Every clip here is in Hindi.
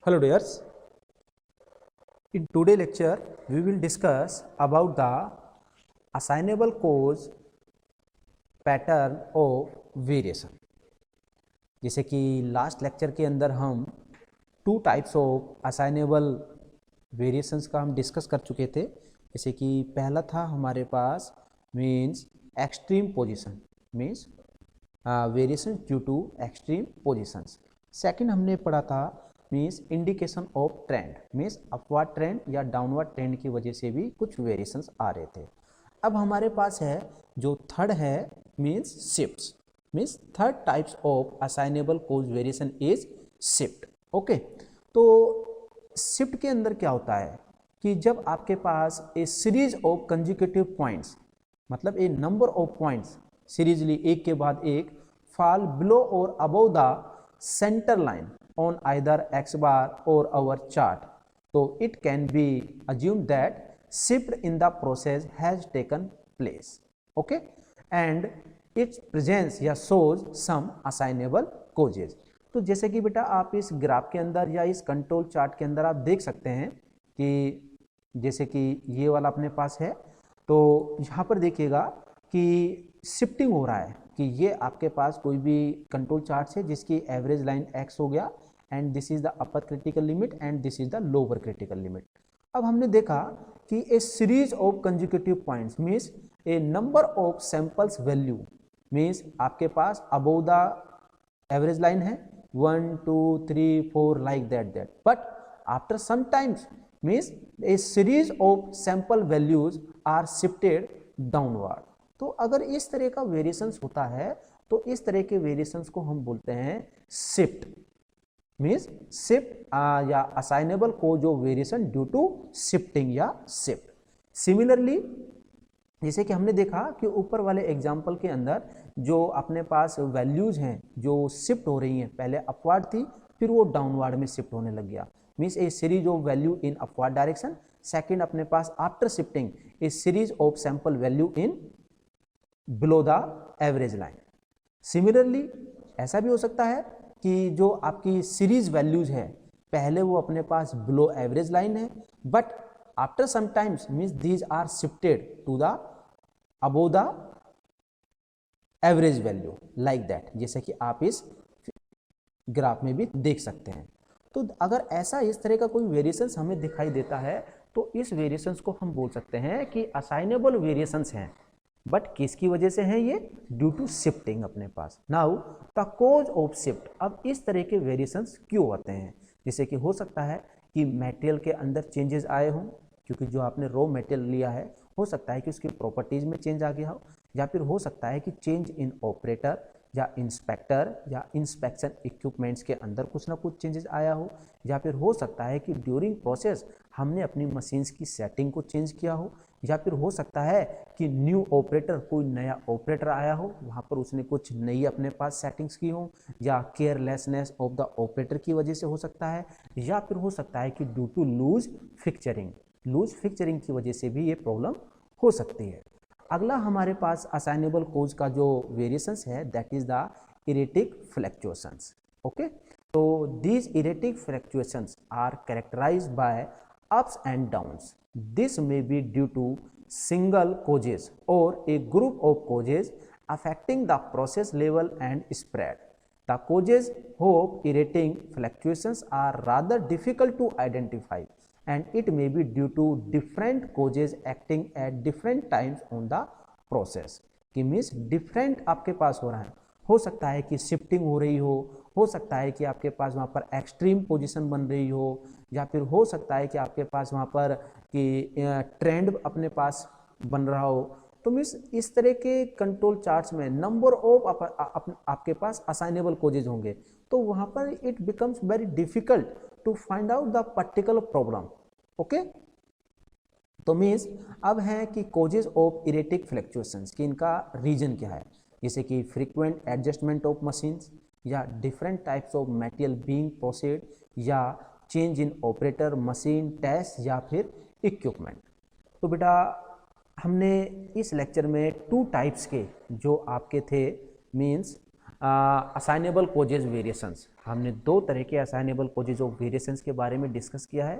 Hello dears, in today lecture we will discuss about the assignable cause pattern of variation। जैसे कि लास्ट लेक्चर के अंदर हम two types of assignable variations का हम डिस्कस कर चुके थे। जैसे कि पहला था हमारे पास means extreme position, means variation due to extreme positions. Second हमने पढ़ा था means indication of trend, means upward trend या डाउनवर्ड ट्रेंड की वजह से भी कुछ वेरिएशंस आ रहे थे। अब हमारे पास है जो थर्ड है means shifts, means third types of assignable cause variation is shift. Okay, तो शिफ्ट के अंदर क्या होता है कि जब आपके पास a series of consecutive points, मतलब a number of points serially एक के बाद एक फॉल बिलो और above the centre line on either x bar or our chart, so it can be assumed that shift in the process has taken place, okay, and its presence या shows some assignable causes। तो जैसे कि बेटा आप इस ग्राफ के अंदर या इस कंट्रोल चार्ट के अंदर आप देख सकते हैं कि जैसे कि ये वाला अपने पास है, तो यहाँ पर देखिएगा कि शिफ्टिंग हो रहा है कि ये आपके पास कोई भी कंट्रोल चार्ट है जिसकी एवरेज लाइन x हो गया and this is the upper critical limit and this is the lower critical limit. अब हमने देखा कि a series of consecutive points means a number of samples value, means आपके पास अबव द एवरेज लाइन है 1 2 3 4 like that, but after some times means a series of sample values are shifted downward. तो अगर इस तरह का वेरिएशंस होता है तो इस तरह के वेरिएशंस को हम बोलते हैं शिफ्ट, मीन्स शिफ्ट या असाइनेबल को जो वेरिएशन ड्यू टू शिफ्टिंग या शिफ्ट। सिमिलरली जैसे कि हमने देखा कि ऊपर वाले एग्जाम्पल के अंदर जो अपने पास वैल्यूज हैं जो शिफ्ट हो रही हैं, पहले अपवर्ड थी फिर वो डाउनवर्ड में शिफ्ट होने लग गया, means a series of value in upward direction. Second अपने पास after shifting a series of sample value in below the average line. Similarly ऐसा भी हो सकता है कि जो आपकी सीरीज वैल्यूज है पहले वो अपने पास बिलो एवरेज लाइन है, but after some times means these are shifted to the above the average value like that, जैसे कि आप इस ग्राफ में भी देख सकते हैं। तो अगर ऐसा इस तरह का कोई वेरिएशंस हमें दिखाई देता है तो इस वेरिएशंस को हम बोल सकते हैं कि असाइनेबल वेरिएशंस हैं, बट किसकी वजह से है ये? ड्यू टू शिफ्टिंग अपने पास। Now the cause of shift, अब इस तरह के वेरिएशंस क्यों होते हैं? जैसे कि हो सकता है कि मटेरियल के अंदर चेंजेस आए हों, क्योंकि जो आपने रॉ मटेरियल लिया है हो सकता है कि उसकी प्रॉपर्टीज में चेंज आ गया हो, या फिर हो सकता है कि चेंज इन ऑपरेटर या इंस्पेक्टर या इंस्पेक्शन इक्विपमेंट्स के अंदर कुछ ना कुछ चेंजेस आया हो, या फिर हो सकता है कि ड्यूरिंग प्रोसेस हमने अपनी मशीन्स की सेटिंग को चेंज किया हो, या फिर हो सकता है कि न्यू ऑपरेटर, कोई नया ऑपरेटर आया हो, वहाँ पर उसने कुछ नई अपने पास सेटिंग्स की हो, या केयरलेसनेस ऑफ द ऑपरेटर की वजह से हो सकता है, या फिर हो सकता है कि ड्यू टू लूज फिक्चरिंग की वजह से भी ये प्रॉब्लम हो सकती है। अगला हमारे पास असाइनेबल कोज का जो वेरिएशंस है that is the erratic fluctuations. Okay, तो these erratic fluctuations are characterized by ups and downs. This may be due to single causes or a group of causes affecting the process level and spread. The causes of irritating fluctuations are rather difficult to identify and it may be due to different causes acting at different times on the process. कि मीन्स डिफरेंट आपके पास हो सकता है कि शिफ्टिंग हो रही हो सकता है कि आपके पास वहाँ पर एक्सट्रीम पोजीशन बन रही हो, या फिर हो सकता है कि आपके पास वहाँ पर कि ट्रेंड अपने पास बन रहा हो। तो मीन्स इस तरह के कंट्रोल चार्ट्स में नंबर ऑफ आपके पास असाइनेबल कोजेज होंगे, तो वहाँ पर it becomes very difficult to find out the particular problem. Okay, तो मीन्स अब है कि कोजेज ऑफ इरेटिक फ्लक्चुएशंस कि इनका रीजन क्या है, जैसे कि फ्रीक्वेंट एडजस्टमेंट ऑफ मशीन्स, या different types of material being processed, या change in operator, machine, test, या फिर इक्विपमेंट। तो बेटा हमने इस लेक्चर में टू टाइप्स के जो आपके थे मीन्स असाइनेबल कोजेज वेरिएशंस, हमने दो तरह के असाइनेबल कोजेज ऑफ वेरिएशंस के बारे में डिस्कस किया है।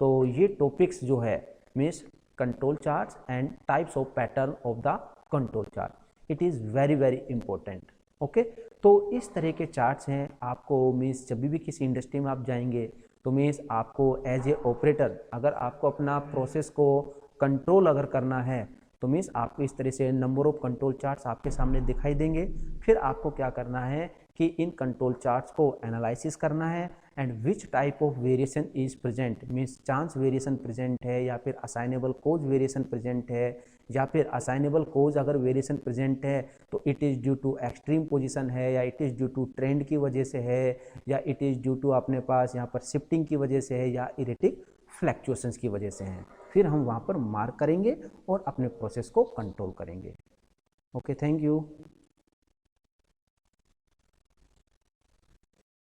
तो ये टॉपिक्स जो है means control charts and types of pattern of the control chart, it is very very important. Okay, तो इस तरह के चार्ट्स हैं, आपको मीन्स जब भी किसी इंडस्ट्री में आप जाएंगे तो मीन्स आपको एज ए ऑपरेटर अगर आपको अपना प्रोसेस को कंट्रोल अगर करना है तो मीन्स आपको इस तरह से नंबर ऑफ कंट्रोल चार्ट्स आपके सामने दिखाई देंगे। फिर आपको क्या करना है कि इन कंट्रोल चार्ट्स को एनालिसिस करना है and which type of variation is present, means chance variation present है या फिर असाइनेबल कोज वेरिएशन प्रेजेंट है, या फिर असाइनेबल कोज अगर वेरिएशन प्रेजेंट है तो it is due to extreme position है, या it is due to trend की वजह से है, या इट इज़ ड्यू टू अपने पास यहाँ पर शिफ्टिंग की वजह से है, या इरेटिक फ्लैक्चुएशंस की वजह से हैं। फिर हम वहाँ पर मार्क करेंगे और अपने प्रोसेस को कंट्रोल करेंगे। Okay, thank you.